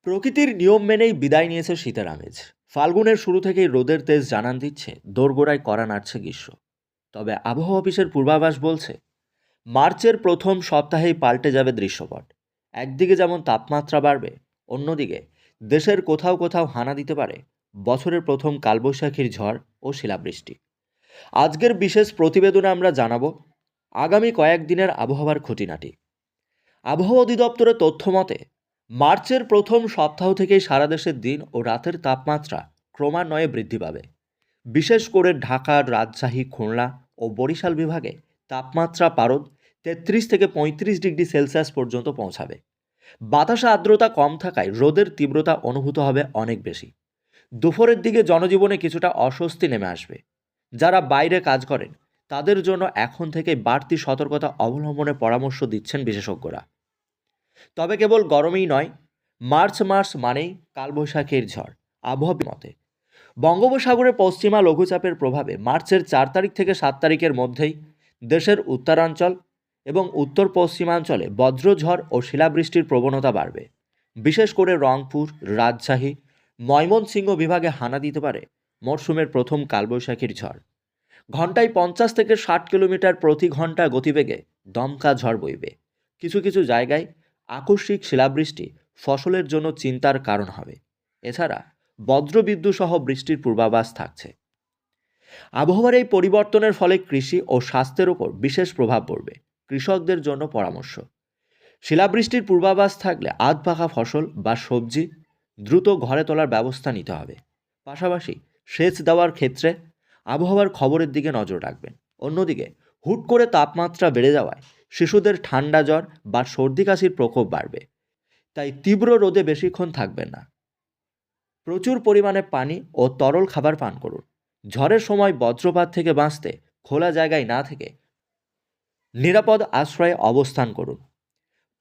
প্রকৃতির নিয়ম মেনেই বিদায় নিয়েছে শীতের আমেজ। ফাল্গুনের শুরু থেকেই রোদের তেজ জানান দিচ্ছে দোরগোড়ায় কড়া নাড়ছে গ্রীষ্ম। তবে আবহাওয়া অফিসের পূর্বাভাস বলছে মার্চের প্রথম সপ্তাহেই পাল্টে যাবে দৃশ্যপট। একদিকে যেমন তাপমাত্রা বাড়বে, অন্যদিকে দেশের কোথাও কোথাও হানা দিতে পারে বছরের প্রথম কালবৈশাখীর ঝড় ও শিলাবৃষ্টি। আজকের বিশেষ প্রতিবেদনে আমরা জানাবো আগামী কয়েকদিনের আবহাওয়ার খুঁটিনাটি। আবহাওয়া অধিদপ্তরের তথ্য মতে মার্চের প্রথম সপ্তাহ থেকেই সারা দেশের দিন ও রাতের তাপমাত্রা ক্রমান্বয়ে বৃদ্ধি পাবে। বিশেষ করে ঢাকা, রাজশাহী, খুলনা ও বরিশাল বিভাগে তাপমাত্রা পারদ ৩৩ থেকে ৩৫ ডিগ্রি সেলসিয়াস পর্যন্ত পৌঁছাবে। বাতাসে আর্দ্রতা কম থাকায় রোদের তীব্রতা অনুভূত হবে অনেক বেশি। দুপুরের দিকে জনজীবনে কিছুটা অস্বস্তি নেমে আসবে। যারা বাইরে কাজ করেন তাদের জন্য এখন থেকে বাড়তি সতর্কতা অবলম্বনের পরামর্শ দিচ্ছেন বিশেষজ্ঞরা। তবে কেবল গরমেই নয়, মার্চ মাস মানেই কালবৈশাখীর ঝড়। আবহাওয়া মতে বঙ্গোপসাগরের পশ্চিমা লঘুচাপের প্রভাবে মার্চের ৪ তারিখ থেকে ৭ তারিখের মধ্যেই দেশের উত্তরাঞ্চল এবং উত্তর পশ্চিমাঞ্চলে বজ্রঝড় ও শিলাবৃষ্টির প্রবণতা বাড়বে। বিশেষ করে রংপুর, রাজশাহী, ময়মনসিংহ বিভাগে হানা দিতে পারে মরশুমের প্রথম কালবৈশাখীর ঝড়। ঘন্টায় ৫০ থেকে ৬০ কিলোমিটার প্রতি ঘন্টা গতিবেগে দমকা ঝড় বইবে। কিছু কিছু জায়গায় আকস্মিক শিলাবৃষ্টি ফসলের জন্য চিন্তার কারণ হবে। এছাড়া বজ্রবিদ্যুৎ সহ বৃষ্টির পূর্বাভাস থাকছে। আবহাওয়ার এই পরিবর্তনের ফলে কৃষি ও স্বাস্থ্যের উপর বিশেষ প্রভাব পড়বে। কৃষকদের জন্য পরামর্শ: শিলাবৃষ্টির পূর্বাভাস থাকলে আধ পাকা ফসল বা সবজি দ্রুত ঘরে তোলার ব্যবস্থা নিতে হবে। পাশাপাশি সেচ দেওয়ার ক্ষেত্রে আবহাওয়ার খবরের দিকে নজর রাখবেন। অন্যদিকে হুট করে তাপমাত্রা বেড়ে যাওয়ায় শিশুদের ঠান্ডা জ্বর বা সর্দি কাশির প্রকোপ বাড়বে। তাই তীব্র রোদে বেশিক্ষণ থাকবেন না। প্রচুর পরিমাণে পানি ও তরল খাবার পান করুন। ঝড়ের সময় বজ্রপাত থেকে বাঁচতে খোলা জায়গায় না থেকে নিরাপদ আশ্রয়ে অবস্থান করুন।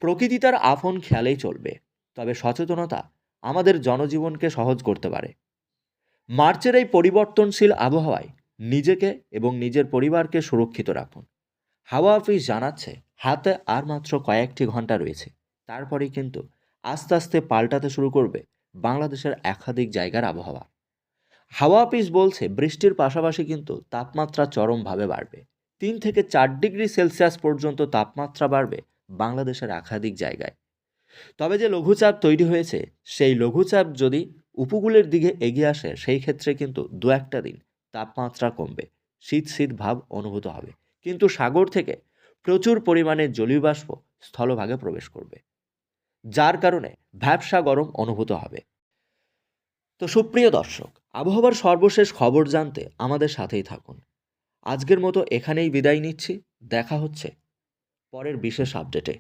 প্রকৃতি তার আপন খেয়ালেই চলবে, তবে সচেতনতা আমাদের জনজীবনকে সহজ করতে পারে। মার্চের এই পরিবর্তনশীল আবহাওয়ায় নিজেকে এবং নিজের পরিবারকে সুরক্ষিত রাখুন। হাওয়া অফিস জানাচ্ছে হাতে আর মাত্র কয়েকটি ঘন্টা রয়েছে, তারপরেই কিন্তু আস্তে আস্তে পাল্টাতে শুরু করবে বাংলাদেশের একাধিক জায়গার আবহাওয়া। হাওয়া অফিস বলছে বৃষ্টির পাশাপাশি কিন্তু তাপমাত্রা চরমভাবে বাড়বে। ৩ থেকে ৪ ডিগ্রি সেলসিয়াস পর্যন্ত তাপমাত্রা বাড়বে বাংলাদেশের একাধিক জায়গায়। তবে যে লঘুচাপ তৈরি হয়েছে সেই লঘুচাপ যদি উপকূলের দিকে এগিয়ে আসে সেই ক্ষেত্রে কিন্তু দু একটা দিন তাপমাত্রা কমবে, শীত শীত ভাব অনুভূত হবে। কিন্তু সাগর থেকে প্রচুর পরিমাণে জলীয় বাষ্প স্থলভাগে প্রবেশ করবে, যার কারণে ভ্যাপসা গরম অনুভূত হবে। তো সুপ্রিয় দর্শক, আবহাওয়ার সর্বশেষ খবর জানতে আমাদের সাথেই থাকুন। আজকের মতো এখানেই বিদায় নিচ্ছি। দেখা হচ্ছে পরের বিশেষ আপডেটে।